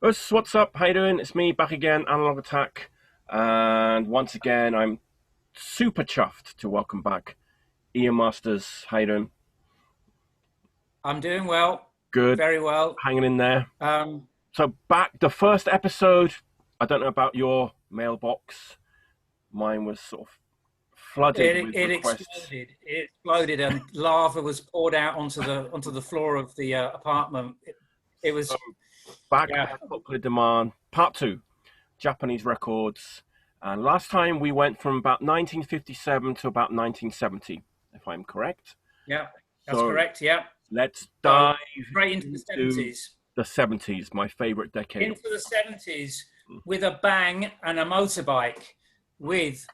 What's up? How you doing? It's me back again, Analog Attack, and once again I'm super chuffed to welcome back Ian Masters. How you doing? I'm doing well, Good, very well. hanging in there. Um, So back the first episode. I don't know about your mailbox. Mine was sort of flooded it with it requests. exploded. It exploded, and lava was poured out onto the floor of the apartment. It So was, back yeah, by popular demand, part two, Japanese records. And last time we went from about 1957 to about 1970, if I'm correct. yeah, that's So correct. Yeah. let's So dive straight into the into seventies, the 70s, my favorite decade. into the seventies with a bang and a motorbike with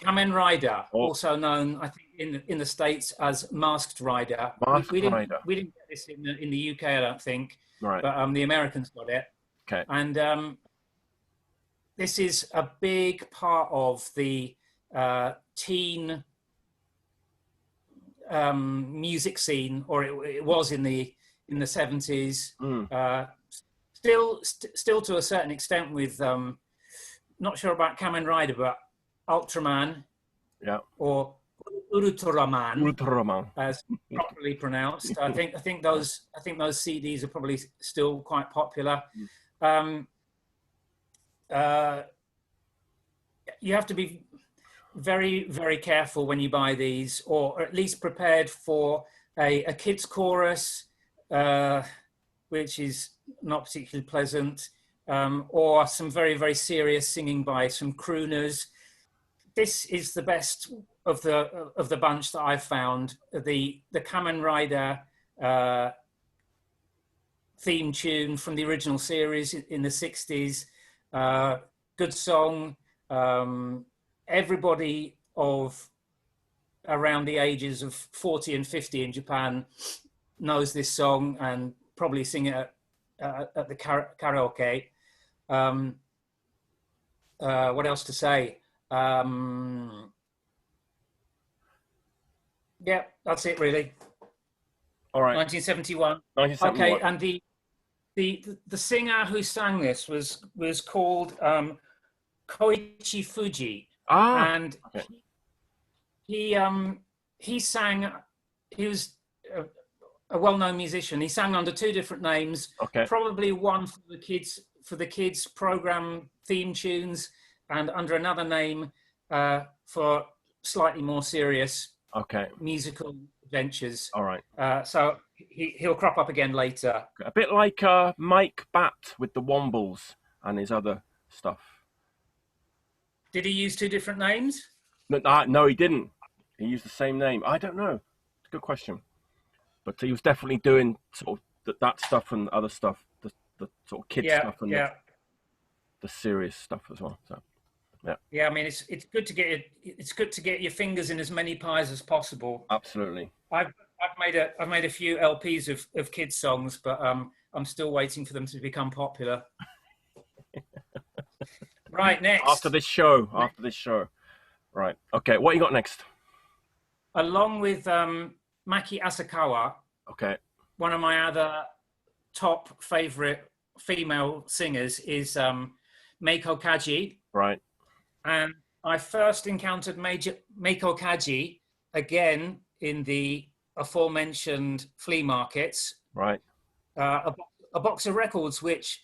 Kamen Rider, Oh, also known, I think, in the States as Masked Rider. We, Masked we didn't Rider. we didn't get this in the UK, I don't think, Right. but the Americans got it. Okay. And this is a big part of the teen music scene, or it was in the 70s. Mm. Still to a certain extent with not sure about Kamen Rider, but Ultraman Yeah. or Ultraman, Ultraman. as properly pronounced. I think those CDs are probably still quite popular. Um, uh, you have to be very, very careful when you buy these, or at least prepared for a kids chorus, which is not particularly pleasant, or some very, very serious singing by some crooners. This is the best of the bunch that I've found. The Kamen Rider theme tune from the original series in the 60s. Good song. Everybody of around the ages of 40 and 50 in Japan knows this song and probably sing it at the karaoke. What else to say? Yeah, that's it really. All right. 1971. Okay, 1971. and the singer who sang this was called Koichi Fuji, Ah. and Okay. he sang. He was a well-known musician. He sang under two different names, Okay. probably one for the kids program theme tunes, and under another name for slightly more serious Okay. musical adventures. All right. So he'll crop up again later. A bit like Mike Bat with the Wombles and his other stuff. Did he use two different names? No, he didn't. He used the same name. I don't know. It's a good question. But he was definitely doing sort of that stuff and other stuff, the sort of kid Yeah, stuff and yeah, the serious stuff as well. So yeah, yeah. I mean, it's good to get your fingers in as many pies as possible. absolutely. I've made a few LPs of kids songs, but I'm still waiting for them to become popular. Right, After next, this show, after this show. Right. Okay, what you got next? along with Maki Asakawa, Okay. one of my other top favorite female singers is Meiko Kaji. Right. And I first encountered Meiko Kaji again in the aforementioned flea markets, Right. a box of records which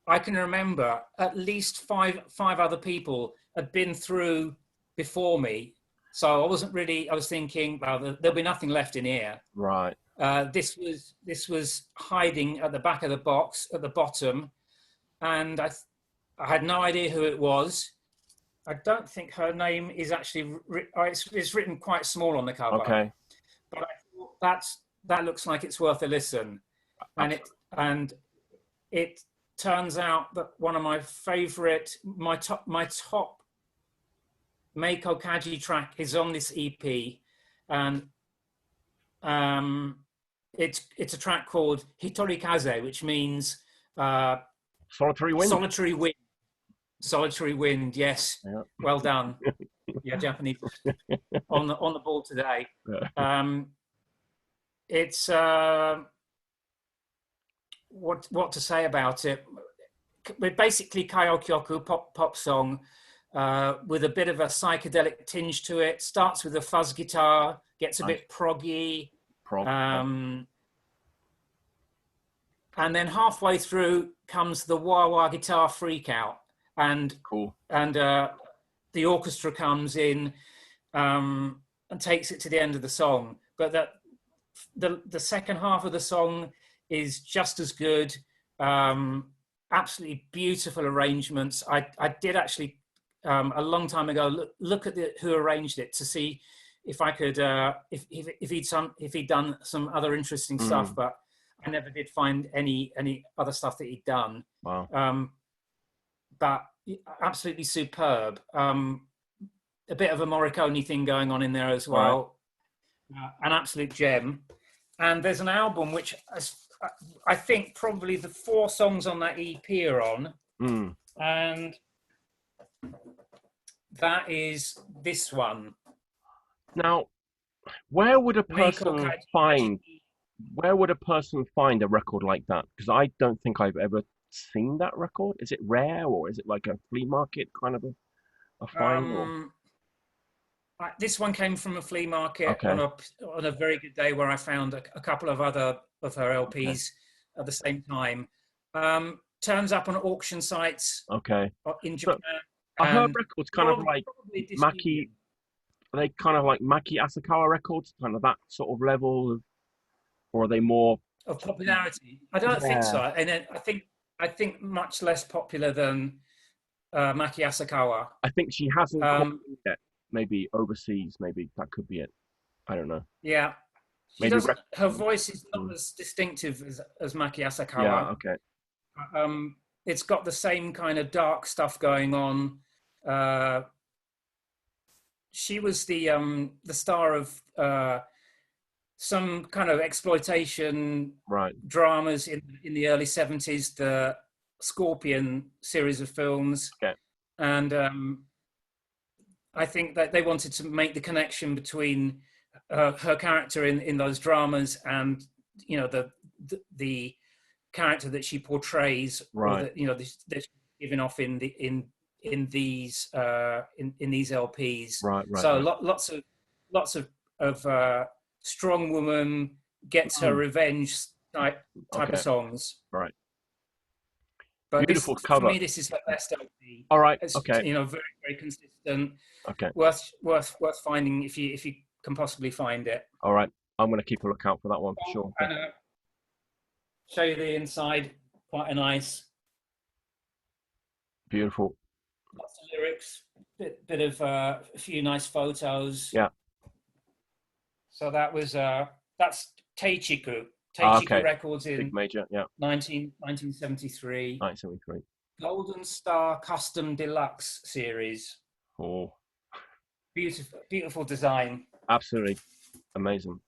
I can remember at least five other people had been through before me. So I was thinking, well, there'll be nothing left in here. Right. This was hiding at the back of the box at the bottom, and I had no idea who it was. I don't think her name is actually it's written quite small on the cover. Okay. But I thought that looks like it's worth a listen, and it turns out that one of my favorite my top Meiko Kaji track is on this EP, and it's a track called Hitori Kaze, which means Solitary Wind. solitary wind. Solitary wind, yes. Yeah. Well done. Yeah, Japanese on the ball today. Yeah. It's what to say about it. basically Kaiokyoku, pop song, with a bit of a psychedelic tinge to it. Starts with a fuzz guitar, gets a bit proggy. And then halfway through comes the wah-wah guitar freak out. And the orchestra comes in and takes it to the end of the song. But the second half of the song is just as good. Absolutely beautiful arrangements. I did actually a long time ago look at who arranged it to see if I could if he'd done some other interesting stuff, but I never did find any other stuff that he'd done. Wow. But absolutely superb. A bit of a Morricone thing going on in there as well. Right. An absolute gem. And there's an album which I think probably the 4 songs on that EP are on. And that is this one. Now, where would a person find a record like that? Because I don't think I've ever seen that record. Is it rare, or is it like a flea market kind of a find? This one came from a flea market on a very good day where I found a couple of other of her LPs at the same time. Turns up on auction sites in Japan. Are her records kind of like Maki? Are they kind of like Maki Asakawa records, kind of that sort of level, or are they more of popularity? I don't think so, and I think much less popular than Maki Asakawa. I think she hasn't gone yet. Maybe overseas, maybe that could be it. I don't know. Yeah, her voice is not as distinctive as Maki Asakawa. Yeah, okay. It's got the same kind of dark stuff going on. She was the star of some kind of exploitation dramas in the early 70s, the Scorpion series of films. Okay. And I think that they wanted to make the connection between her character in those dramas and, you know, the character that she portrays, or that, you know, that's given off in these LPs. Right. So lots of strong woman gets her revenge type of songs. Right. But beautiful cover. For me, this is her best LP. All right. It's, okay. You know, very, very consistent. Okay. Worth finding if you can possibly find it. All right. I'm going to keep a lookout for that one for sure. And, show you the inside. Quite a nice. Beautiful. Lots of lyrics. Bit of a few nice photos. Yeah. So that was that's Teichiku Records in Big major, 1973. 1973. Golden Star Custom Deluxe series. Oh. Beautiful design. Absolutely amazing.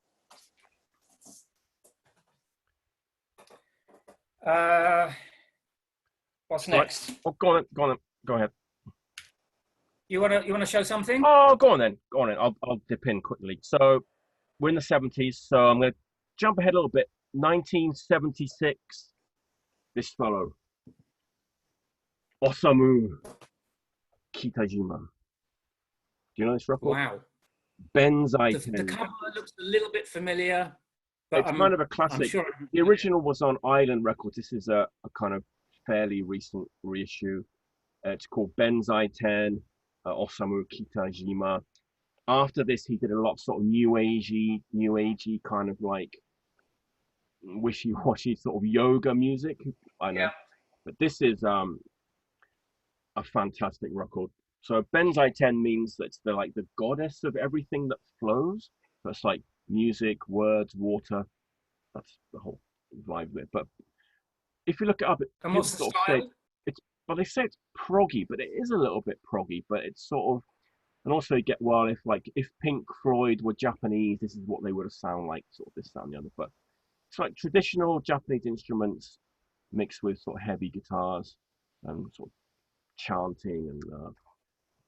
What's next? Right. Oh, go on. Go ahead. You wanna show something? Oh, go on then. I'll dip in quickly. So we're in the 70s. So I'm gonna jump ahead a little bit. 1976. This fellow, Osamu Kitajima. Do you know this record? Wow. Benzai. The cover looks a little bit familiar. But it's kind of a classic. Sure. The original was on Island Records. This is a kind of fairly recent reissue. It's called Benzai 10, Osamu Kitajima. After this, he did a lot of sort of new agey kind of like wishy-washy sort of yoga music. I know. Yeah. But this is a fantastic record. So Benzai 10 means that it's the goddess of everything that flows. So it's like music, words, water. That's the whole vibe of it. But if you look it up, and what's the style? Well, they say it's proggy, but it is a little bit proggy. But it's sort of, and also you get if Pink Floyd were Japanese, this is what they would have sound like, sort of this, that, and the other. But it's like traditional Japanese instruments mixed with sort of heavy guitars and sort of chanting and a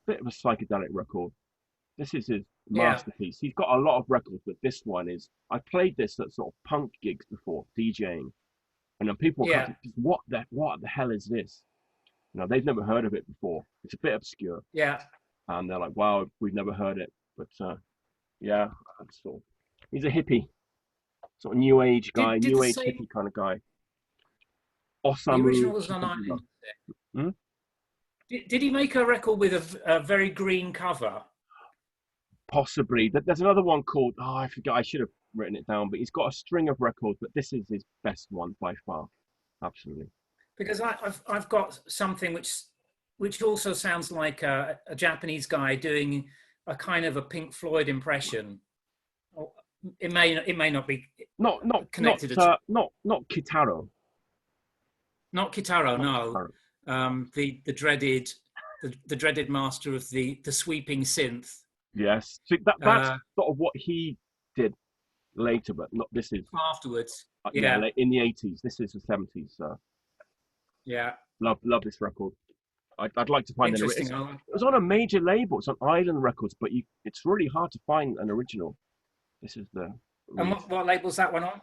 bit of a psychedelic record. This is his masterpiece. He's got a lot of records, but this one is. I played this at sort of punk gigs before, DJing, and then people were what the hell is this? No, they've never heard of it before. It's a bit obscure, Yeah. and they're like, "Wow, we've never heard it." But yeah, sort of, he's a hippie, sort of new age guy, Did new the age same? hippie kind of guy. The Osamu original was on Shikibuya. island. Hmm? Did he make a record with a very green cover? Possibly. There's another one called, oh, I forget. I should have written it down, but he's got a string of records, but this is his best one by far. Absolutely. Because I've got something which also sounds like a Japanese guy doing a kind of a Pink Floyd impression. It may not be Not connected not Kitaro. Not Kitaro, Not no. Kitaro. The dreaded master of the sweeping synth. Yes. So that's sort of what he did later, but not this is Afterwards. yeah, like in the 80s. This is the 70s. So Yeah. love this record. I'd like to find an Interesting. original. It was on a major label. It's on Island Records, but it's really hard to find an original. This is the. And what label's that one on?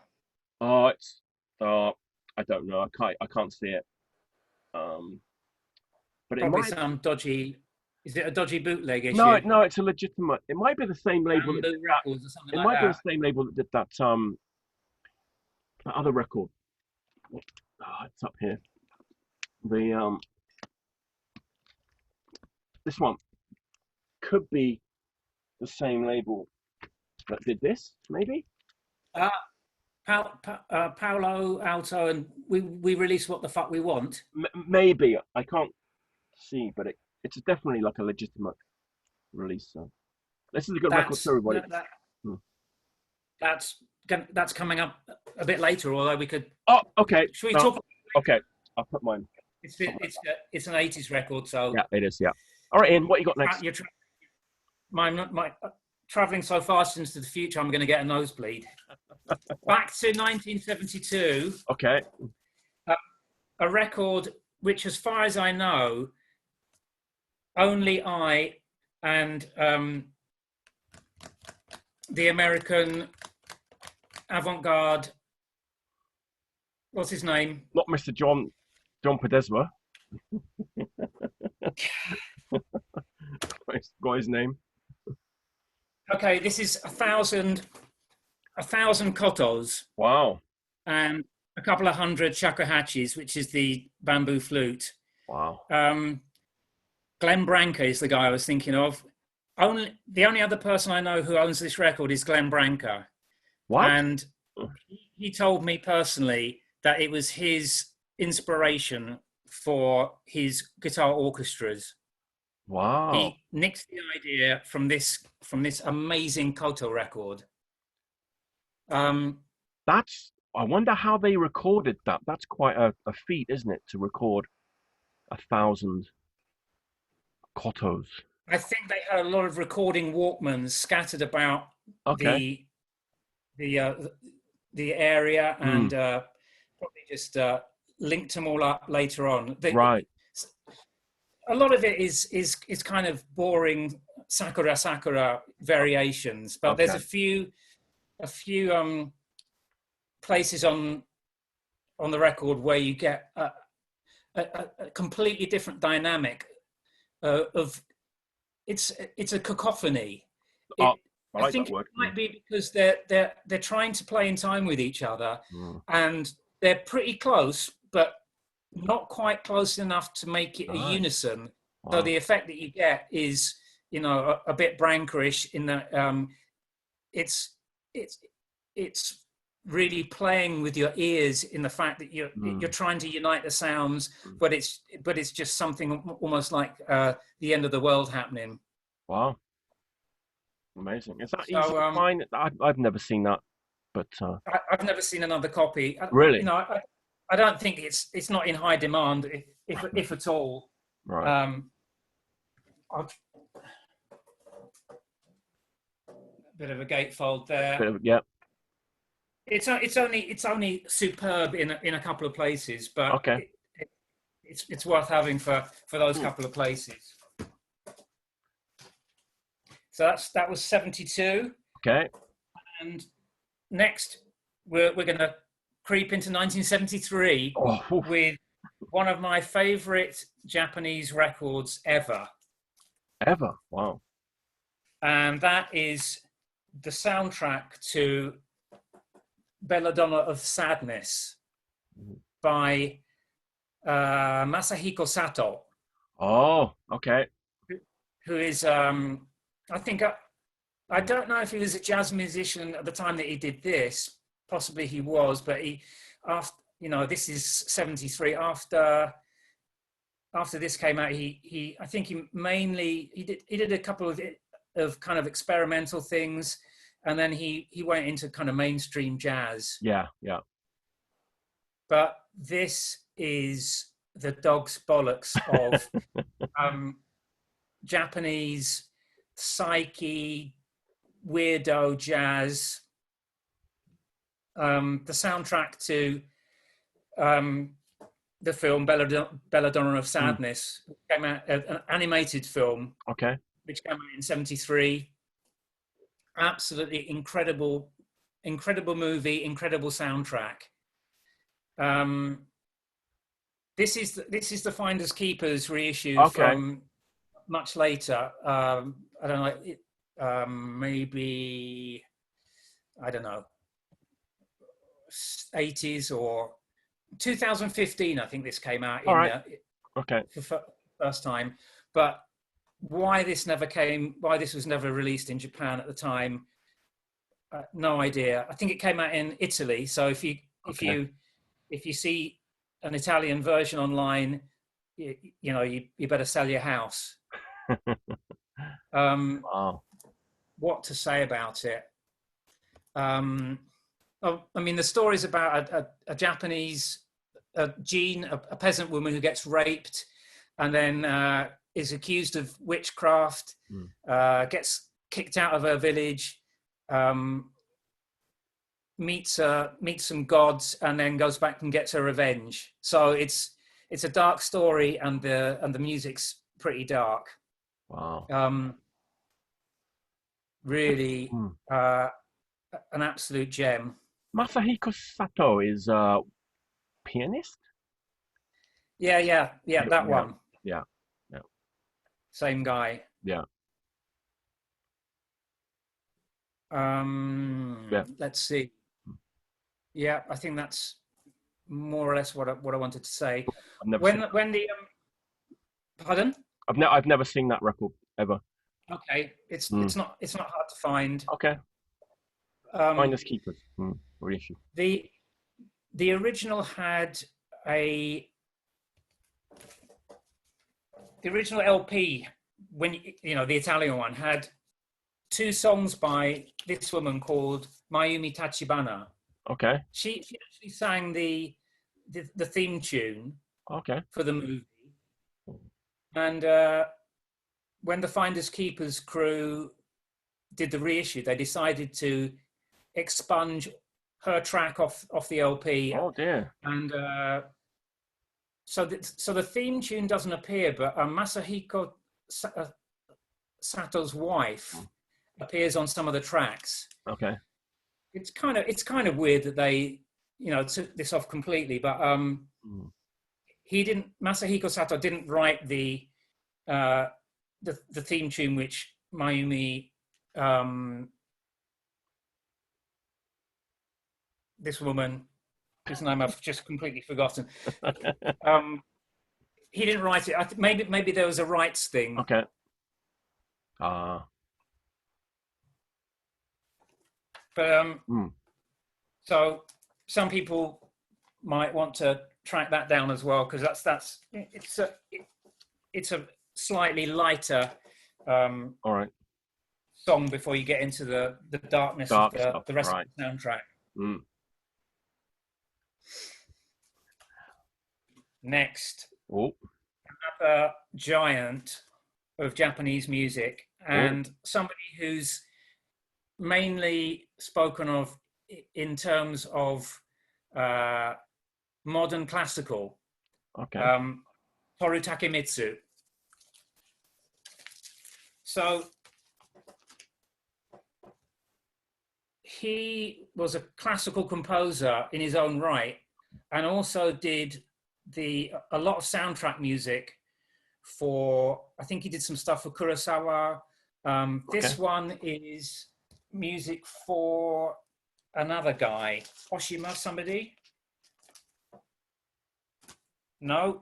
Oh, it's I don't know. I can't see it. But Probably it might. some dodgy. Is it a dodgy bootleg issue? No, it's a legitimate. It might be the same label. Bamboo Records or something It like might be that. the same label that did that that other record. It's up here. The this one could be the same label that did this, maybe. Paolo Alto, and we release What the Fuck We Want. Maybe I can't see, but it's definitely like a legitimate release. So this is a good record to everybody. That's coming up a bit later, although we could. Oh, okay. Should we talk? Okay, I'll put mine. It's an 80s record, so yeah, it is. Yeah. All right, Ian, what you got next? My traveling so fast into the future, I'm going to get a nosebleed. Back to 1972. Okay. A record which, as far as I know, only I and the American avant-garde, what's his name? Not Mr. John Podesma. Got his name. Okay, this is 1,000 kotos. Wow. And a couple of hundred shakuhachis, which is the bamboo flute. Wow. Glenn Branca is the guy I was thinking of. The only other person I know who owns this record is Glenn Branca. What? And he told me personally that it was his inspiration for his guitar orchestras. Wow. He nixed the idea from this amazing Koto record. I wonder how they recorded that. That's quite a feat, isn't it, to record 1,000 kotos? I think they had a lot of recording Walkmans scattered about the area, and probably just linked them all up later on. Right. A lot of it is kind of boring sakura variations, but there's a few places on the record where you get a completely different dynamic of it's a cacophony. I think it might be because they're trying to play in time with each other, and they're pretty close, but not quite close enough to make it a unison. Wow. So the effect that you get is, a bit Branca-ish in that it's really playing with your ears in the fact that you're trying to unite the sounds, but it's just something almost like the end of the world happening. Wow, amazing! Is that easy to find? I've never seen that, but I've never seen another copy. Really? I don't think it's not in high demand, if at all. Right. Bit of a gatefold there. Yeah. It's only superb in a couple of places, but okay. It's worth having for those couple of places. So that was 72. Okay. And next we're going to creep into 1973 with one of my favorite Japanese records ever. Ever? Wow. And that is the soundtrack to Belladonna of Sadness by Masahiko Sato. Oh, okay. Who is, I think, I don't know if he was a jazz musician at the time that he did this. Possibly he was, but he, after, you know, this is 73. After this came out, I think he did a couple of kind of experimental things, and then he went into kind of mainstream jazz. Yeah, yeah. But this is the dog's bollocks of Japanese psyche, weirdo jazz. The soundtrack to the film Belladonna of Sadness came out, an animated film. Okay. Which came out in 73. Absolutely incredible movie, incredible soundtrack. This is the Finders Keepers reissue from much later. I don't know, maybe, I don't know, 80s or 2015. I think this came out for first time. But why this was never released in Japan at the time, no idea. I think it came out in Italy. So if you see an Italian version online, you better sell your house. Wow. What to say about it? I mean, the story is about a Japanese Jean, a peasant woman who gets raped, and then is accused of witchcraft, gets kicked out of her village, meets some gods, and then goes back and gets her revenge. So it's a dark story, and the music's pretty dark. Wow. Really, an absolute gem. Masahiko Sato is a pianist? Yeah, that one. Yeah. Same guy. Yeah. Let's see. Yeah, I think that's more or less what I wanted to say. Pardon? I've never seen that record ever. Okay, it's not hard to find. Okay. Finders Keepers reissue. The original had the original LP, when the Italian one, had 2 songs by this woman called Mayumi Tachibana. Okay. She actually sang the theme tune. Okay. For the movie. And when the Finders Keepers crew did the reissue, they decided to expunge her track off the LP. Oh dear. And so the theme tune doesn't appear, but Masahiko Sato's wife appears on some of the tracks. Okay. It's kind of weird that they took this off completely, but Masahiko Sato didn't write the theme tune, which Mayumi, this woman, whose name I've just completely forgotten, he didn't write it. Maybe there was a rights thing. Okay. But so some people might want to track that down as well, because it's a slightly lighter all right. song before you get into the darkness of the rest of the soundtrack. Next, another giant of Japanese music, and somebody who's mainly spoken of in terms of modern classical. Okay. Toru Takemitsu. So he was a classical composer in his own right, and also did a lot of soundtrack music for, I think he did some stuff for Kurosawa. This one is music for another guy, Oshima somebody. No,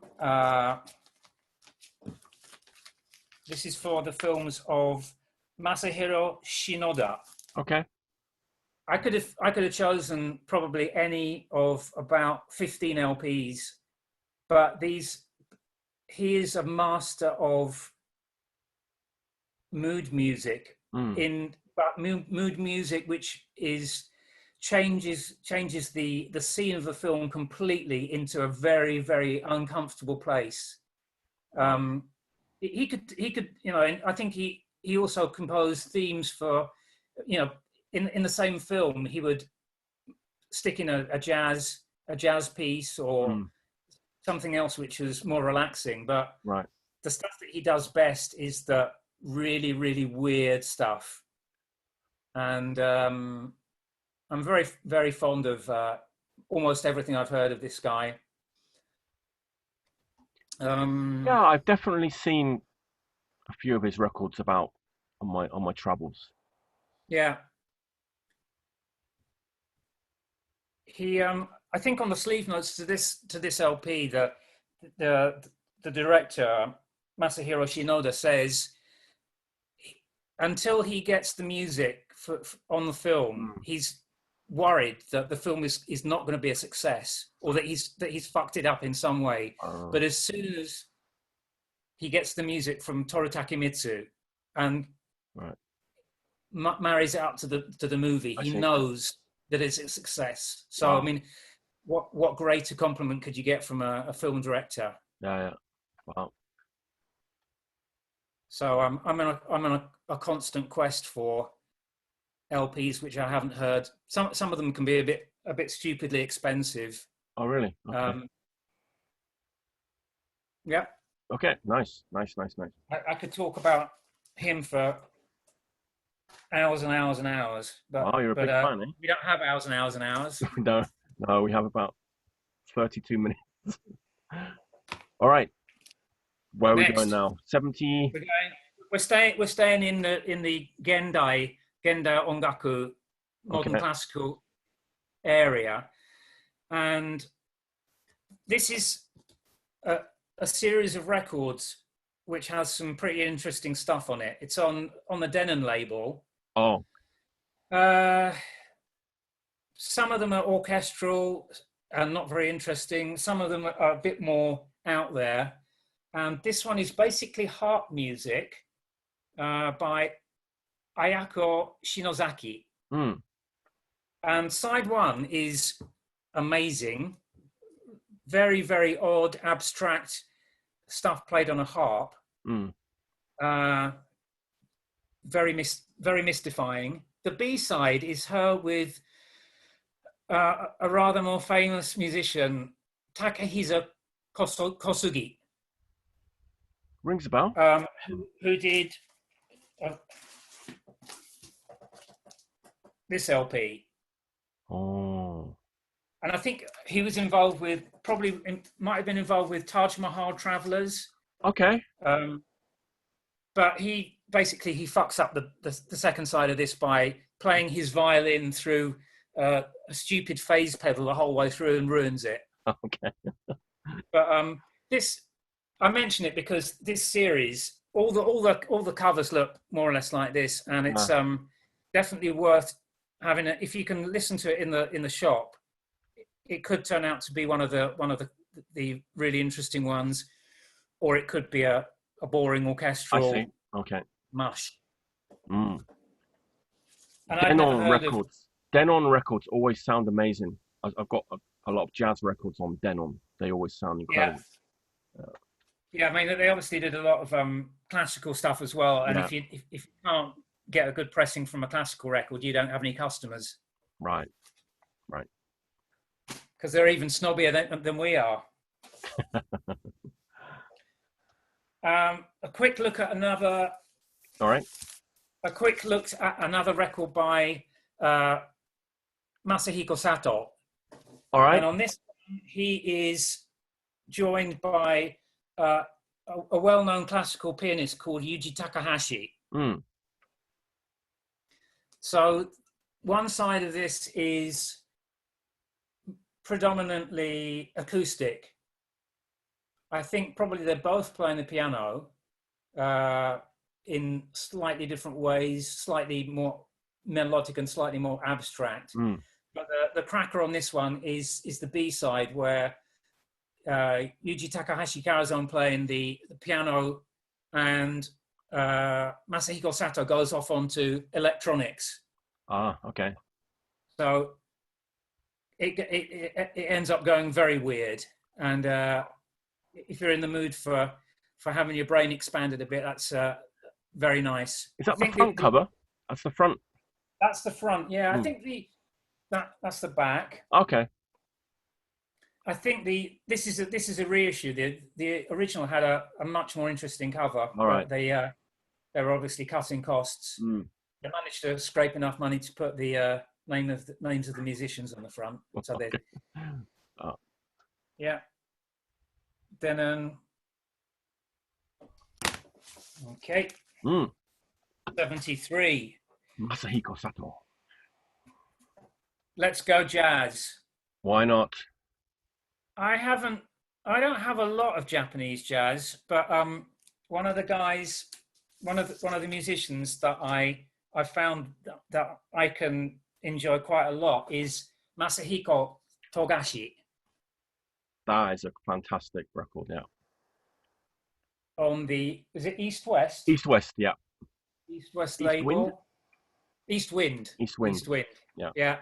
this is for the films of Masahiro Shinoda. Okay. I could have chosen probably any of about 15 LPs, but he is a master of mood music mood music which changes the scene of the film completely into a very, very uncomfortable place. He could, you know, and I think he also composed themes for, you know, in the same film, he would stick in a jazz piece or something else which was more relaxing. But the stuff that he does best is the really, really weird stuff. And I'm very, very fond of almost everything I've heard of this guy. Yeah, I've definitely seen a few of his records about on my travels. Yeah. He, I think on the sleeve notes to this LP, the director Masahiro Shinoda says until he gets the music on the film, he's worried that the film is not going to be a success, or that he's fucked it up in some way. But as soon as he gets the music from Toru Takemitsu and marries it up to the movie, he knows that it's a success. So I mean, what greater compliment could you get from a film director? Yeah. Wow. So I'm on a constant quest for LPs which I haven't heard. Some of them can be a bit stupidly expensive. Oh really? Okay. Yeah. Okay. Nice. I could talk about him for hours and hours and hours. But you're a big fan, eh? We don't have hours and hours and hours. No, we have about 32 minutes. All right. Where are we going now? 70. We're staying in the Genda Ongaku, modern classical area, and this is a series of records which has some pretty interesting stuff on it. It's on the Denon label. Oh. Some of them are orchestral and not very interesting. Some of them are a bit more out there. And this one is basically harp music by Ayako Shinozaki. And side one is amazing. Very, very odd, abstract stuff played on a harp. Very mystifying. The B-side is her with a rather more famous musician, Takahisa Kosugi. Rings a bell. Who did this LP. Oh. And I think he was involved with, might have been involved with Taj Mahal Travelers. Okay. But he fucks up the second side of this by playing his violin through a stupid phase pedal the whole way through and ruins it. Okay. But this, I mention it because this series, all the covers look more or less like this, and it's definitely worth having it. If you can listen to it in the shop, it could turn out to be one of the really interesting ones, or it could be a boring orchestral mush. And Denon records always sound amazing. I've got a lot of jazz records on Denon. They always sound incredible. Yeah, I mean, they obviously did a lot of classical stuff as well. And if you can't get a good pressing from a classical record, you don't have any customers. Right. Because they're even snobbier than we are. A quick look at another. All right. A quick look at another record by Masahiko Sato. All right. And on this, he is joined by a well-known classical pianist called Yuji Takahashi. Mm. So one side of this is predominantly acoustic. I think probably they're both playing the piano in slightly different ways, slightly more melodic and slightly more abstract. Mm. But the cracker on this one is the B side, where Yuji Takahashi carries on playing the piano, and Masahiko Sato goes off onto electronics. Ah, okay. So it ends up going very weird. And if you're in the mood for having your brain expanded a bit, that's very nice. Is that the front cover? That's the front. That's the front. Yeah, I think that's the back. Okay. I think this is a reissue. The original had a much more interesting cover. All right. They were obviously cutting costs. Mm. They managed to scrape enough money to put the names of the musicians on the front. So they, oh. Yeah. Then okay. 73. Masahiko Sato. Let's go jazz. Why not? I don't have a lot of Japanese jazz, but one of the musicians that I found that I can enjoy quite a lot is Masahiko Togashi. That is a fantastic record, yeah. On is it East West? East West, yeah. East West East label. Wind? East Wind. East Wind. East Wind. Yeah. Yeah.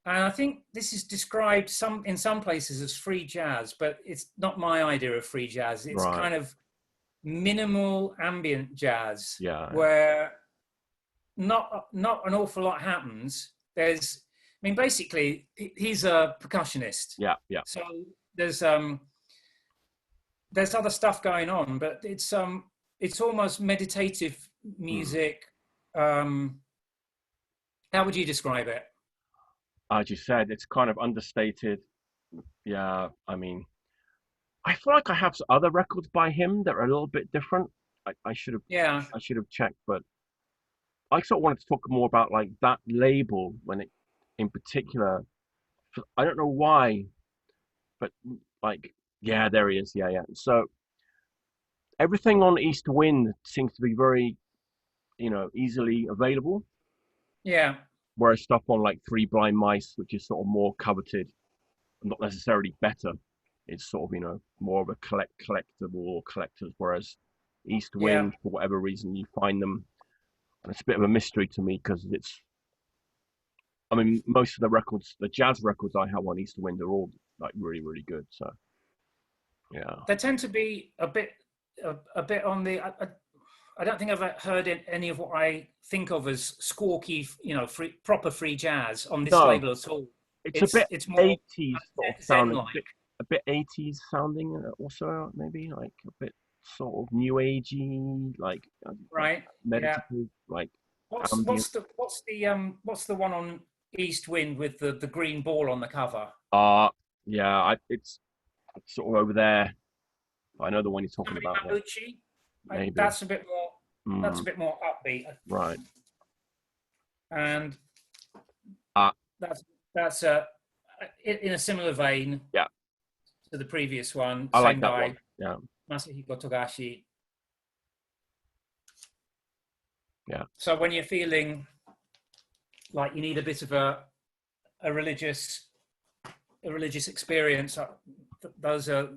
And I think this is described in some places as free jazz, but it's not my idea of free jazz. It's right. kind of minimal ambient jazz, yeah, where not an awful lot happens. Basically, he's a percussionist. Yeah, yeah. So there's other stuff going on, but it's almost meditative music. How would you describe it? As you said, it's kind of understated. Yeah, I mean, I feel like I have other records by him that are a little bit different. I should have checked, but I sort of wanted to talk more about like that label in particular. I don't know why, but like, yeah, there he is. Yeah, yeah. So everything on East Wind seems to be very, easily available. Yeah. Whereas stuff on like Three Blind Mice, which is sort of more coveted, not necessarily better, it's sort of, more of a collectible or collectors. Whereas East Wind, for whatever reason, you find them, and it's a bit of a mystery to me because most of the jazz records I have on East Wind are all like really, really good. So, yeah. They tend to be a bit on the. I don't think I've heard any of what I think of as squawky, proper free jazz on this label at all. It's more 80s sort of sounding, a bit 80s sounding also, maybe like a bit sort of new agey, like meditative, like. What's the one on East Wind with the green ball on the cover? It's sort of over there. I know the one you're talking about. Maybe. That's a bit more. That's a bit more upbeat. Right. And that's in a similar vein. Yeah. To the previous one. I like that one. Yeah. Masahiko Togashi. Yeah. So when you're feeling like you need a bit of a religious experience, those are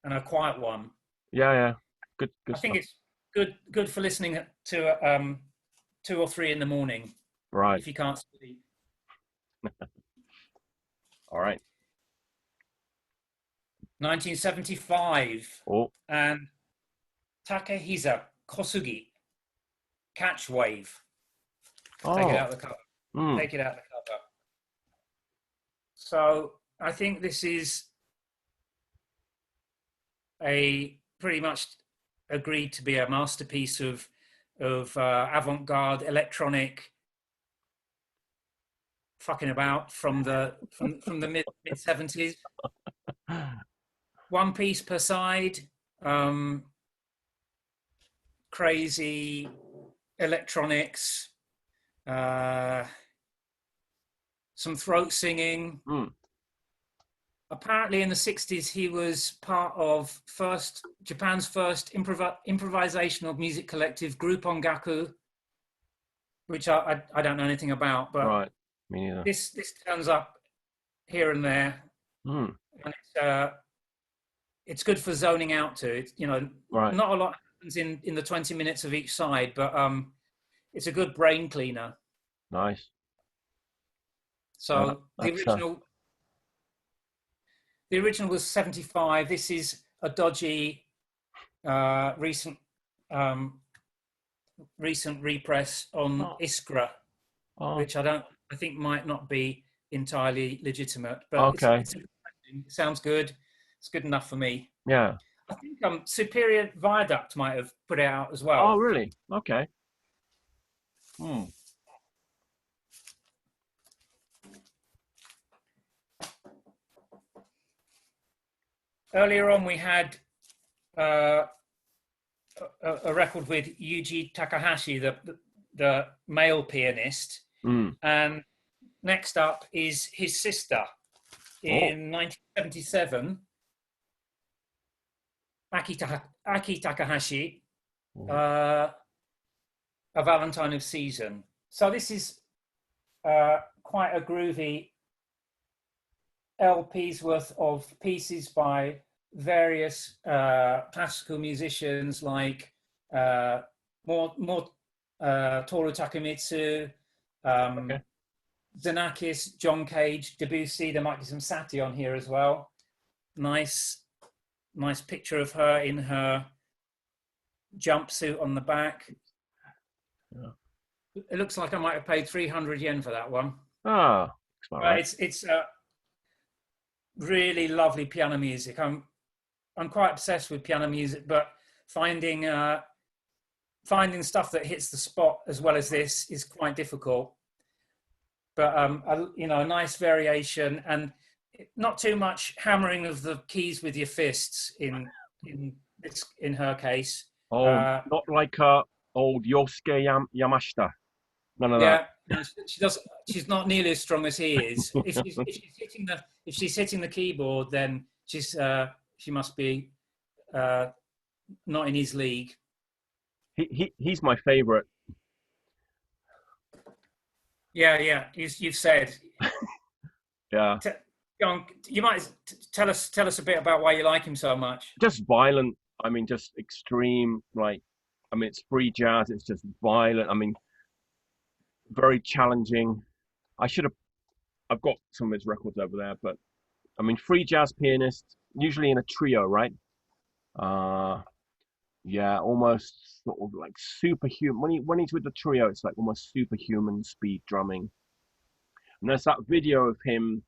and a quiet one. Yeah. Good. I think it's good for listening to 2 or 3 in the morning. Right. If you can't sleep. All right. 1975. Oh. And Takehisa Kosugi, Catch Wave. Take it out of the cover. Take it out of the cover. So I think this is a pretty much agreed to be a masterpiece of avant-garde electronic fucking about from the mid 70s. one piece per side. Crazy electronics. Some throat singing. Apparently in the 60s, he was part of Japan's first improvisational music collective, Group on Gaku, which I don't know anything about, but right. Me neither. This turns up here and there, and it's good for zoning out to. It's, right. Not a lot happens in the 20 minutes of each side, but it's a good brain cleaner. Nice. So the original was 75. This is a dodgy recent repress on Iskra, which I think might not be entirely legitimate, but it sounds good. It's good enough for me. Yeah. I think Superior Viaduct might have put it out as well. Oh, really? Okay. Earlier on, we had a record with Yuji Takahashi, the male pianist, and next up is his sister. In 1977, Aki Takahashi, A Valentine of Season. So this is quite a groovy LP's worth of pieces by various classical musicians like Toru Takemitsu, Xenakis, John Cage, Debussy. There might be some Satie on here as well. Nice picture of her in her jumpsuit on the back. Yeah. It looks like I might have paid 300 yen for that one. Right. It's really lovely piano music. I'm quite obsessed with piano music, but finding stuff that hits the spot as well as this is quite difficult. But a nice variation and not too much hammering of the keys with your fists in her case. Not like old Yosuke Yamashita. None of that. Yeah, she's not nearly as strong as he is. If she's hitting the keyboard, then she must be not in his league. He's my favorite. Yeah. You've said. Yeah. John, you might tell us a bit about why you like him so much. Just violent. I mean, just extreme. It's free jazz. It's just violent. I mean, very challenging. I've got some of his records over there, but I mean, free jazz pianist, usually in a trio, right? Yeah, almost sort of like superhuman. When he's with the trio, it's like almost superhuman speed drumming. And there's that video of him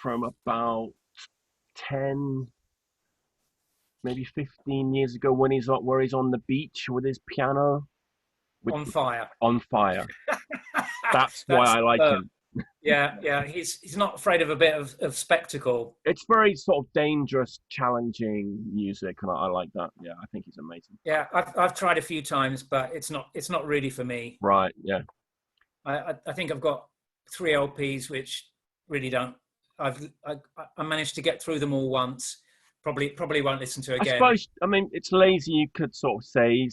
from about 10, maybe 15 years ago where he's on the beach with his piano. On fire. On fire. That's why I like him. Yeah. He's not afraid of a bit of spectacle. It's very sort of dangerous, challenging music, and I like that. Yeah, I think he's amazing. Yeah, I've tried a few times, but it's not really for me. Right. Yeah. I think I've got 3 LPs which really don't. I managed to get through them all once. Probably won't listen to again. I suppose. I mean, it's lazy. You could sort of say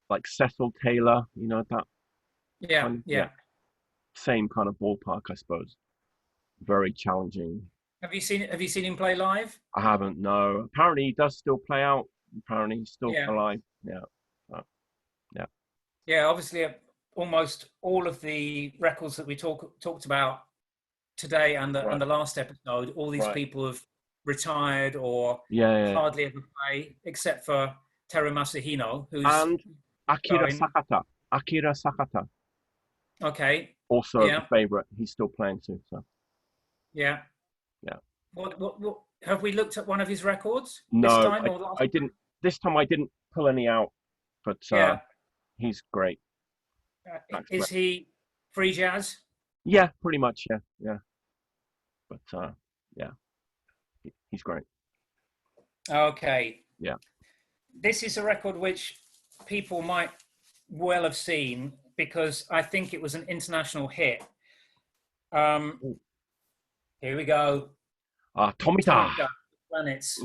like Cecil Taylor. That. Yeah. Same kind of ballpark, I suppose. Very challenging. Have you seen him play live? I haven't. No. Apparently, he does still play out. Apparently, he's still alive. Yeah. Yeah. Obviously, almost all of the records that we talked about today and the last episode, all these people have retired or hardly ever play, except for Teru Masahiro, and Akira Sakata. Okay. Also a favorite. He's still playing too. So. Yeah. What have we looked at one of his records? No, this time, I didn't. This time I didn't pull any out, but he's great. Is he free jazz? Yeah, pretty much. Yeah. But He's great. Okay. Yeah. This is a record which people might well have seen because I think it was an international hit. Here we go. Tomita. Planets.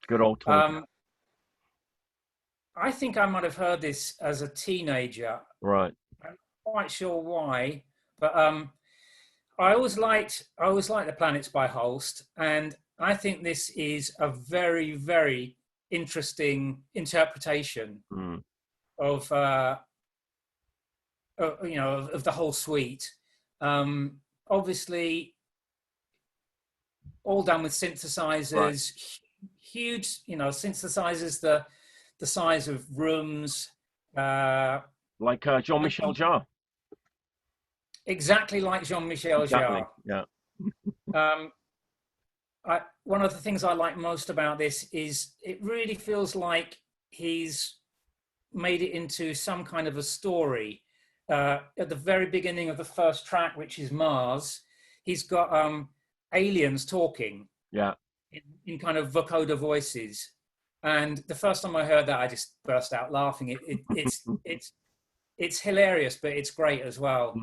Good old Tomita. I think I might have heard this as a teenager. Right. I'm not quite sure why, but I always liked the Planets by Holst, and I think this is a very, very interesting interpretation of of the whole suite. Obviously, all done with synthesizers, right. Huge, synthesizers the size of rooms. Like Jean-Michel Jarre. Exactly like Jean-Michel Jarre. Yeah. One of the things I like most about this is it really feels like he's made it into some kind of a story. At the very beginning of the first track, which is Mars, he's got aliens talking. Yeah. In kind of vocoder voices. And the first time I heard that, I just burst out laughing. It's hilarious, but it's great as well.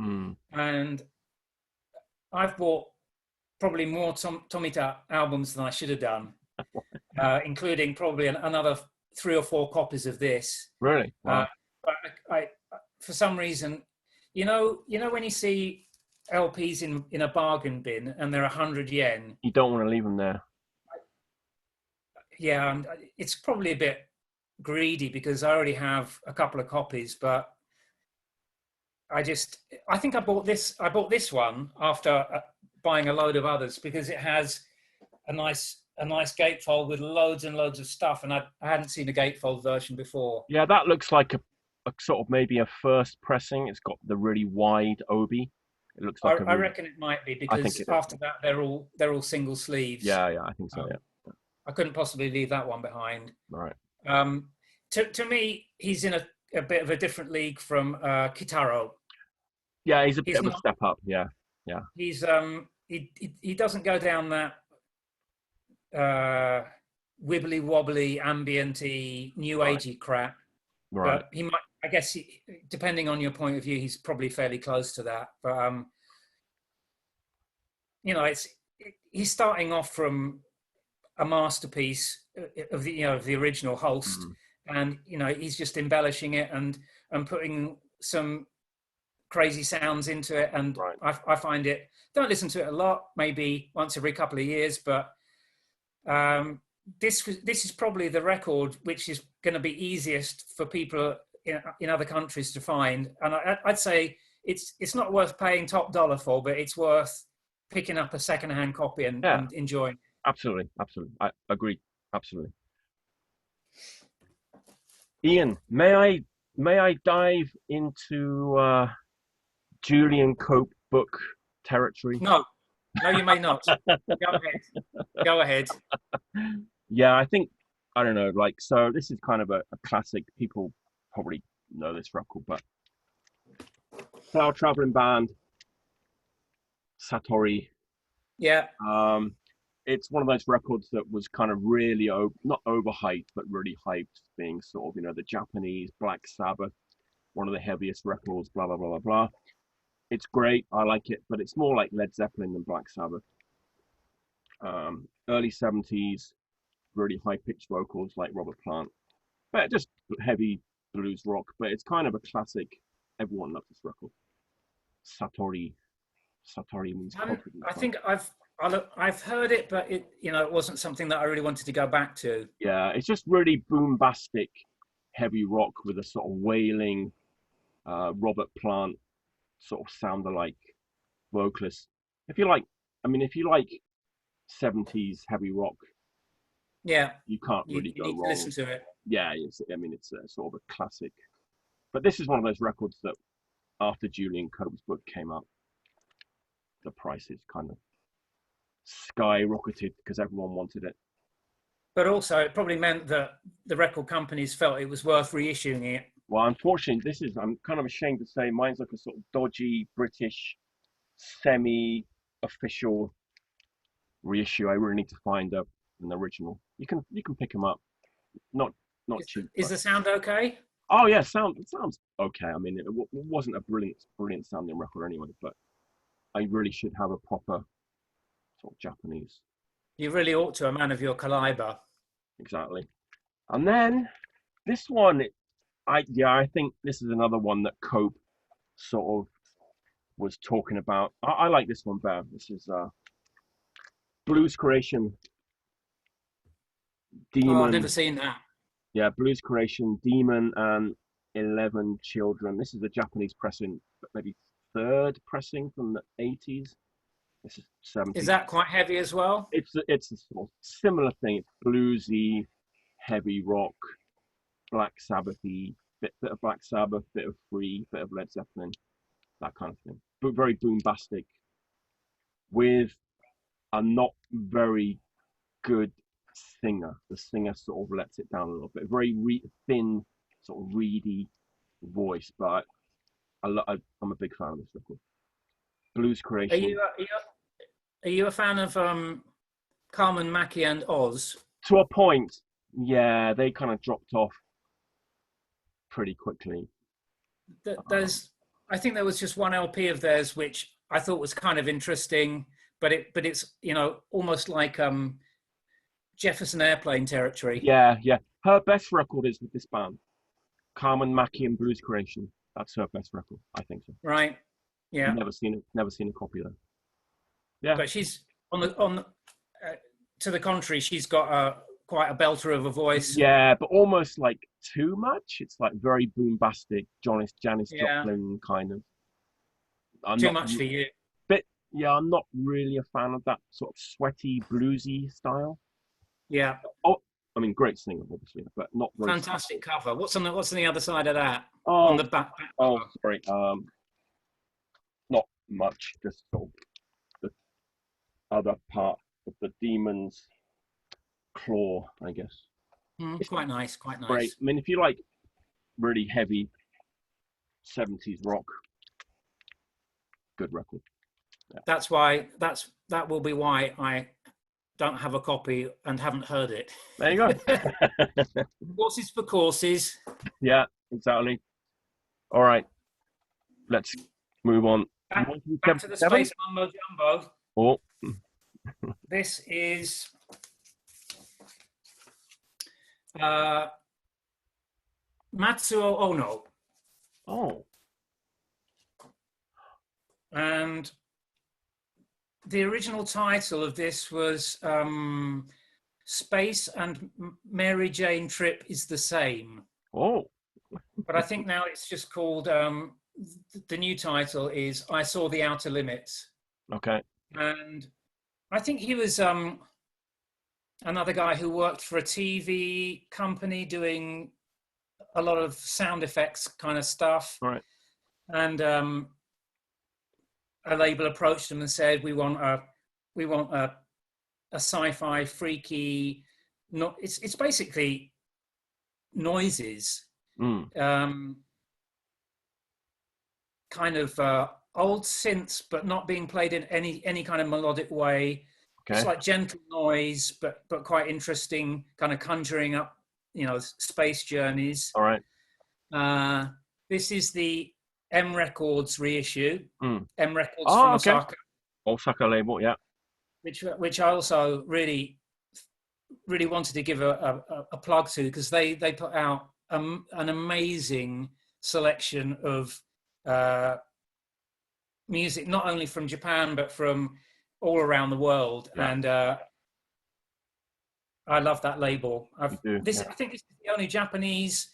And I've bought probably more Tomita albums than I should have done, including probably another 3 or 4 copies of this. Really? Wow. But I, for some reason, when you see LPs in a bargain bin and they're 100 yen, you don't want to leave them there. Yeah, and it's probably a bit greedy because I already have a couple of copies, but I think I bought this one after buying a load of others because it has a nice gatefold with loads and loads of stuff, and I hadn't seen a gatefold version before. Yeah, that looks like a sort of maybe a first pressing. It's got the really wide obi. It looks like I reckon it might be because after that they're all single sleeves. Yeah, I think so. Yeah. I couldn't possibly leave that one behind. Right. To me, he's in a bit of a different league from Kitaro. Yeah, he's a bit of a step up. Yeah. He's he doesn't go down that wibbly wobbly, ambienty, new agey crap. Right. But he might. I guess depending on your point of view, he's probably fairly close to that. But he's starting off from a masterpiece of the original Holst, and he's just embellishing it and putting some crazy sounds into it, and right. I find it. Don't listen to it a lot, maybe once every couple of years, but this is probably the record which is going to be easiest for people in other countries to find, and I'd say it's not worth paying top dollar for, but it's worth picking up a second-hand copy and enjoying. Absolutely. I agree. Absolutely. Ian, may I dive into Julian Cope book territory? No, you may not. Go ahead. Yeah, I think, I don't know, so this is kind of a classic. People probably know this record, but Flower Traveling Band, Satori. Yeah. It's one of those records that was kind of really not overhyped, but really hyped, being sort of the Japanese Black Sabbath, one of the heaviest records, blah blah blah blah blah. It's great, I like it, but it's more like Led Zeppelin than Black Sabbath. Early 70s, really high pitched vocals like Robert Plant, but just heavy blues rock. But it's kind of a classic. Everyone loves this record. Satori means confidence. I think I've heard it, but it wasn't something that I really wanted to go back to. Yeah, it's just really boombastic, heavy rock with a sort of wailing Robert Plant sort of sound-alike vocalist. If you like 70s heavy rock, yeah, you can't really go wrong. Listen to it. Yeah, it's a sort of a classic. But this is one of those records that after Julian Cope's book came out, the prices kind of skyrocketed because everyone wanted it. But also, it probably meant that the record companies felt it was worth reissuing it. Well, unfortunately, I'm kind of ashamed to say, mine's like a sort of dodgy British, semi-official reissue. I really need to find an original. You can pick them up, not cheap. Is the sound okay? Oh yeah, it sounds okay. I mean, it wasn't a brilliant sounding record anyway, but I really should have a proper sort of Japanese. You really ought to, a man of your caliber. Exactly. And then this one, I think this is another one that Cope sort of was talking about. I like this one better. This is Blues Creation Demon. Oh, I've never seen that. Yeah, Blues Creation Demon and 11 Children. This is a Japanese pressing, maybe third pressing from the 80s. This is 70s. Is that quite heavy as well? It's a sort of similar thing. It's bluesy, heavy rock, Black Sabbathy, bit of Black Sabbath, bit of Flea, bit of Led Zeppelin, that kind of thing. But very boombastic, with a not very good singer. The singer sort of lets it down a little bit. Very thin, sort of reedy voice, but I'm a big fan of this record. Blues Creation. Are you a fan of Kamen, Maki, and Oz? To a point, yeah. They kind of dropped off pretty quickly. I think there was just one LP of theirs which I thought was kind of interesting, but it's almost like Jefferson Airplane territory. Yeah. Her best record is with this band, Kamen, Maki, and Blues Creation. That's her best record, I think so. Right. Yeah. Never seen a copy though. Yeah. But she's to the contrary, she's got quite a belter of a voice. Yeah, but almost like too much. It's like very boombastic, Janis Joplin kind of. Too much for you. But yeah, I'm not really a fan of that sort of sweaty, bluesy style. Yeah. Oh, I mean, great singer, obviously, but not very fantastic cover. What's on the other side of that? Oh, on the back. Oh, sorry. Not much. Just sort of the other part of the demon's claw, I guess. It's quite nice. Quite nice. Great. I mean, if you like really heavy 70s rock, good record. Yeah. That will be why I don't have a copy and haven't heard it. There you go. Horses for courses. Yeah, exactly. All right, let's move on. Back to the Space Mumbo Jumbo. Oh. This is Matsu Ono. Oh. And the original title of this was Space and Mary Jane Trip is the Same. Oh. But I think now it's just called, the new title is I Saw the Outer Limits. Okay. And I think he was another guy who worked for a TV company doing a lot of sound effects kind of stuff. Right. And a label approached him and said, we want a sci-fi freaky, it's basically noises, kind of old synths, but not being played in any kind of melodic way. Okay. It's like gentle noise, but quite interesting, kind of conjuring up, space journeys. All right. This is the M Records reissue. M Records from Osaka. Osaka label, yeah. Which I also really wanted to give a plug to, because they put out an amazing selection of music, not only from Japan but from all around the world. Yeah. And I love that label. I think this is the only Japanese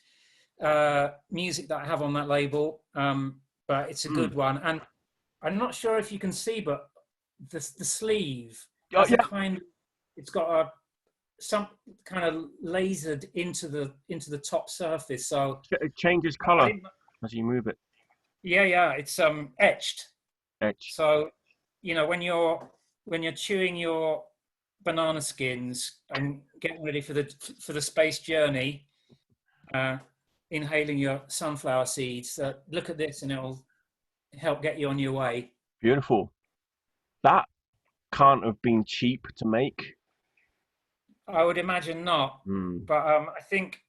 music that I have on that label, but it's a good one. And I'm not sure if you can see, but the sleeve has it's got some kind of lasered into the top surface, so it changes color as you move it. Yeah, it's etched. So when you're chewing your banana skins and getting ready for the space journey, inhaling your sunflower seeds, look at this and it'll help get you on your way. Beautiful. That can't have been cheap to make. I would imagine not, Mm. but I think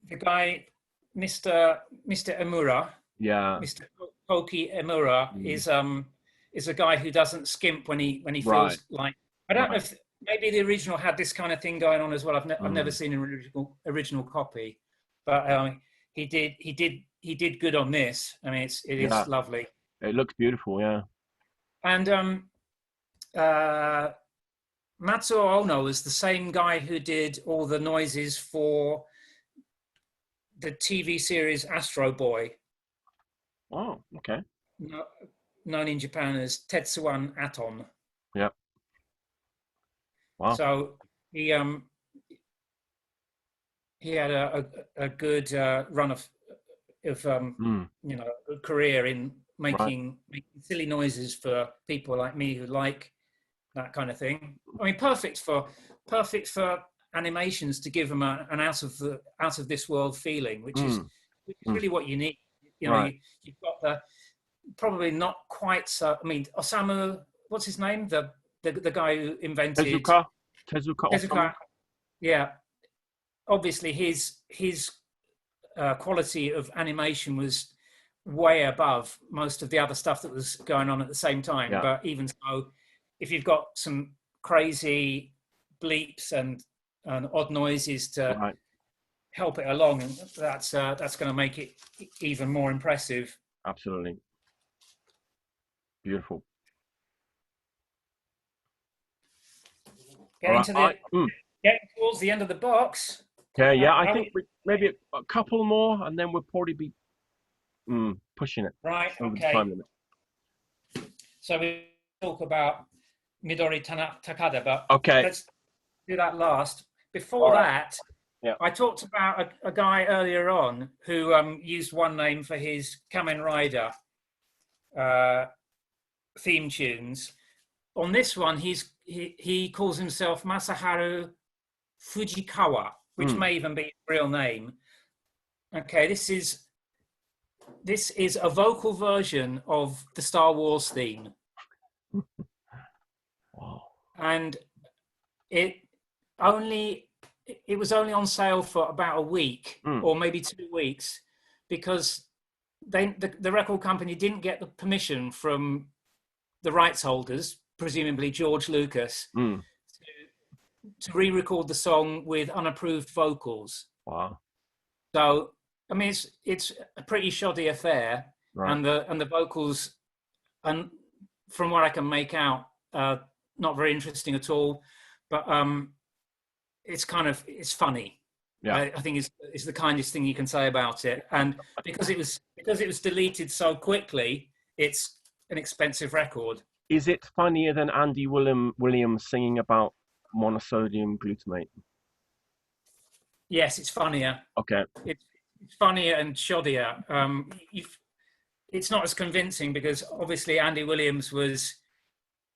the guy, Mr. Emura, Yeah. Mr. Koki Emura, Mm. is a guy who doesn't skimp when he Right. feels like. I don't know Right. if maybe the original had this kind of thing going on as well. I've never Mm. seen an original copy, but he did good on this. I mean, it Yeah. is lovely. It looks beautiful. Yeah. And Matsu Ono is the same guy who did all the noises for the TV series Astro Boy, Oh, okay. known in Japan as Tetsuwan Aton. Yeah. Wow. So he had a good run of good career in making silly noises for people like me who like that kind of thing. I mean, perfect for animations to give them an out of this world feeling, which is really what you need. You know, you've got the probably not quite so. I mean, Osamu, what's his name? The guy who invented Tezuka Tezuka. Yeah, obviously his quality of animation was way above most of the other stuff that was going on at the same time. Yeah. But even so, if you've got some crazy bleeps and odd noises to help it along, and that's going to make it even more impressive. Absolutely. Beautiful. Getting towards the end of the box. Okay, yeah, I think maybe a couple more, and then we'll probably be pushing it over the time limit. So we talk about Midori Takada, but let's do that last. Before that, I talked about a guy earlier on who used one name for his Kamen Rider theme tunes. On this one, he calls himself Masaharu Fujikawa, which may even be his real name. Okay, this is a vocal version of the Star Wars theme. Wow. And it was only on sale for about a week or maybe 2 weeks, because the record company didn't get the permission from the rights holders, presumably George Lucas, to re-record the song with unapproved vocals. Wow. So I mean, it's a pretty shoddy affair, and the vocals, and from what I can make out, not very interesting at all. But it's funny. Yeah, I think it's the kindest thing you can say about it. And because it was deleted so quickly, it's an expensive record. Is it funnier than Andy Williams singing about monosodium glutamate? Yes, it's funnier. Okay. It's funnier and shoddier. It's not as convincing because obviously Andy Williams was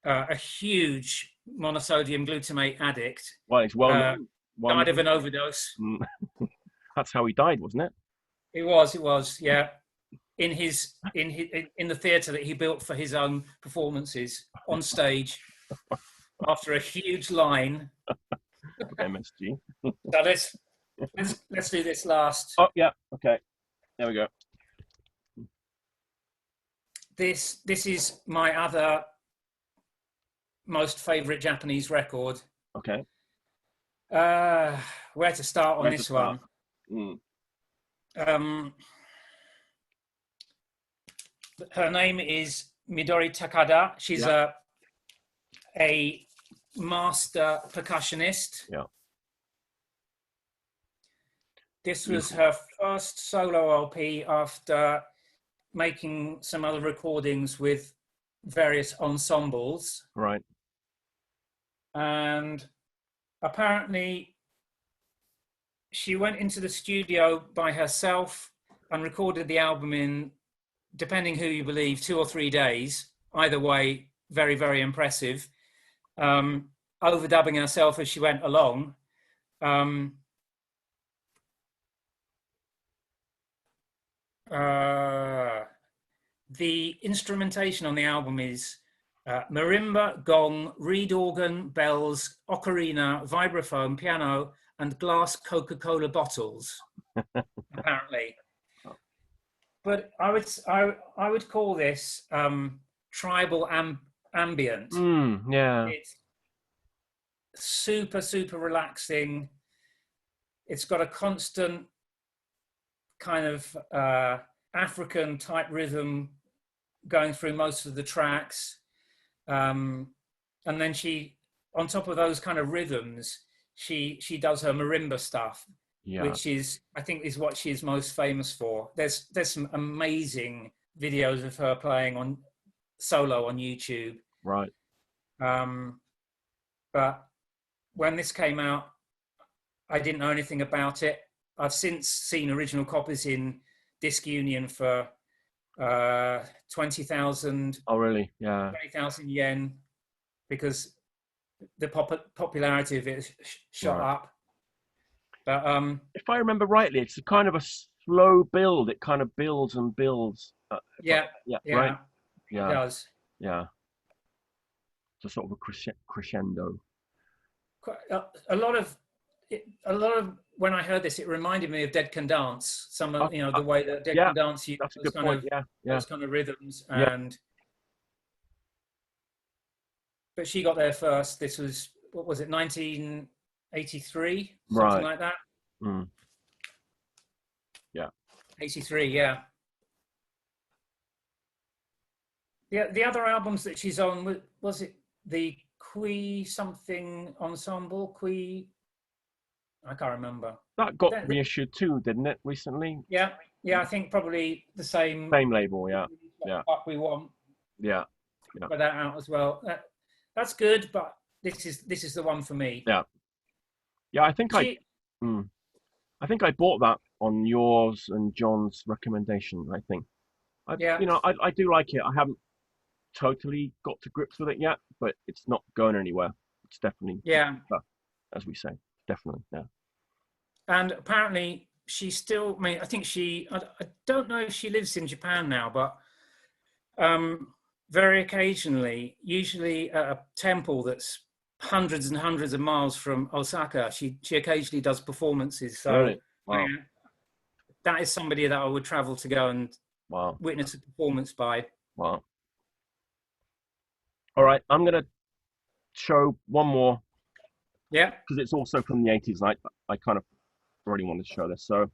a huge monosodium glutamate addict. Well, it's died of an overdose. That's how he died, wasn't it? It was, yeah. In the theatre that he built for his own performances on stage, after a huge line. MSG. So let's do this last. Oh yeah, okay. There we go. This is my other most favorite Japanese record. Okay. Where to start on this one? Her name is Midori Takada. She's a master percussionist. Yeah. This was her first solo LP after making some other recordings with various ensembles. Right. And apparently she went into the studio by herself and recorded the album in, depending who you believe, 2 or 3 days. Either way, very, very impressive. Overdubbing herself as she went along. The instrumentation on the album is marimba, gong, reed organ, bells, ocarina, vibraphone, piano, and glass Coca-Cola bottles, apparently. But I would call this tribal ambient. Yeah. It's super relaxing. It's got a constant kind of African type rhythm going through most of the tracks. And then she, on top of those kind of rhythms, she does her marimba stuff, which is, I think, is what she is most famous for. There's some amazing videos of her playing on solo on YouTube. Right. But when this came out, I didn't know anything about it. I've since seen original copies in Disc Union for 20,000. Oh, really? Yeah. 20,000 yen, because the popularity of it shot up. But if I remember rightly, it's a kind of a slow build. It kind of builds and builds. Yeah. Right. Yeah. It does. Yeah. It's a sort of a crescendo. A lot of when I heard this, it reminded me of Dead Can Dance. Some of the way that Dead Can Dance used those kind of rhythms. And but she got there first. This was, what was it, 1983, something like that. Yeah. 83, yeah. The other albums that she's on, was it the Kui something ensemble? Kui, I can't remember. That got reissued too, didn't it, recently? Yeah, I think probably the same label. Yeah. What We Want. Yeah. Put that out as well. That's good, but this is the one for me. Yeah. I think I bought that on yours and John's recommendation. I think. I do like it. I haven't totally got to grips with it yet, but it's not going anywhere. It's definitely as we say, definitely. Yeah. And apparently she's still, I think I don't know if she lives in Japan now, but very occasionally, usually at a temple that's hundreds and hundreds of miles from Osaka, she occasionally does performances. So really? Wow. That is somebody that I would travel to go and witness a performance by. Wow. All right, I'm going to show one more. Yeah. Because it's also from the 80s. And I kind of already wanted to show this. So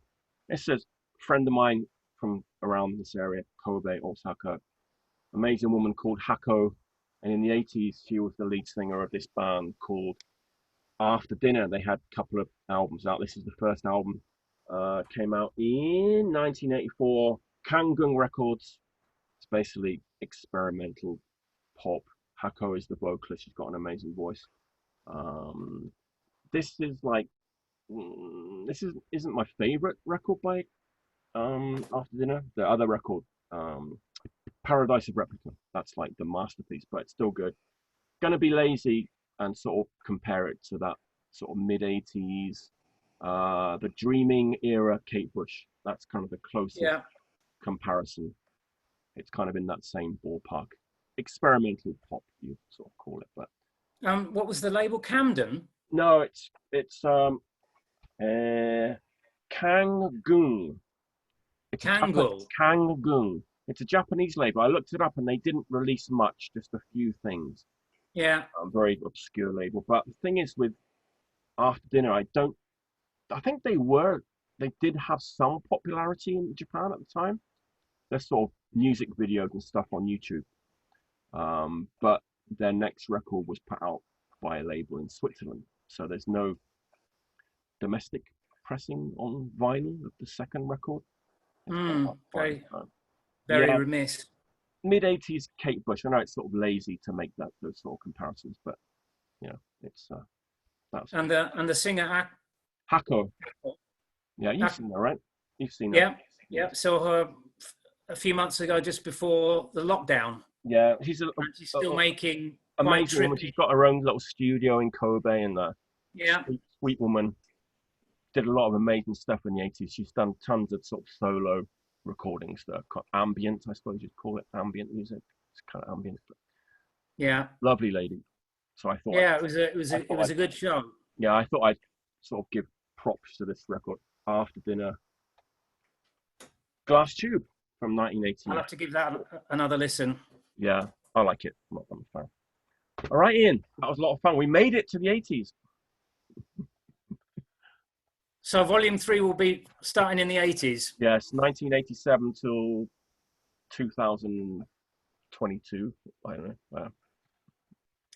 this is a friend of mine from around this area, Kobe, Osaka. Amazing woman called Hako. And in the 80s, she was the lead singer of this band called After Dinner. They had a couple of albums out. This is the first album. Came out in 1984. Kangun Records. It's basically experimental pop. Hako is the vocalist. She's got an amazing voice. This is like, isn't my favorite record by After Dinner. The other record, Paradise of Replica. That's like the masterpiece, but it's still good. Gonna be lazy and sort of compare it to that sort of mid 80s, the Dreaming era Kate Bush. That's kind of the closest comparison. It's kind of in that same ballpark. Experimental pop, you sort of call it, but what was the label? Camden? No, it's Kangun. It's Kangun. It's a Japanese label. I looked it up and they didn't release much, just a few things. Yeah. Very obscure label. But the thing is, with After Dinner, I think they did have some popularity in Japan at the time. There's sort of music videos and stuff on YouTube. But their next record was put out by a label in Switzerland, so there's no domestic pressing on vinyl of the second record. Very remiss. Mid 80s Kate Bush. I know it's sort of lazy to make those sort of comparisons, but it's that's. And the singer Hako. Yeah, you've seen her, right? You've seen her. Yeah. Saw her a few months ago, just before the lockdown. Yeah, she's still making amazing woman. She's got her own little studio in Kobe, and sweet woman. Did a lot of amazing stuff in the 80s. She's done tons of sort of solo recordings that are ambient, I suppose you'd call it ambient music. It's kind of ambient. Yeah. Lovely lady. So I thought. Yeah, it was a good show. Yeah, I thought I'd sort of give props to this record, After Dinner. Glass Tube from 1980. I'll have to give that another listen. Yeah, I like it. I'm a fan. All right, Ian, that was a lot of fun. We made it to the 80s. So Volume 3 will be starting in the 80s. Yes, 1987 till 2022. I don't know.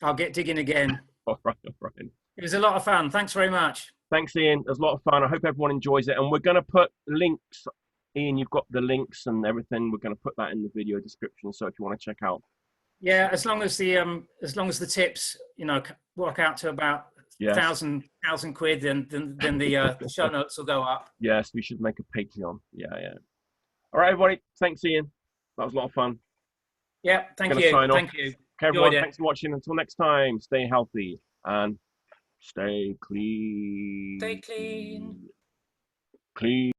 I'll get digging again. All right. It was a lot of fun. Thanks very much. Thanks, Ian. It was a lot of fun. I hope everyone enjoys it. And we're going to put links. Ian, you've got the links and everything. We're going to put that in the video description. So if you want to check out. Yeah, as long as the tips, work out to about 1,000 quid, then the show notes will go up. Yes, we should make a Patreon. Yeah. All right, everybody. Thanks, Ian. That was a lot of fun. Yeah, thank you. Thank you. Okay, everyone, thanks for watching. Until next time, stay healthy and stay clean. Stay clean. Clean.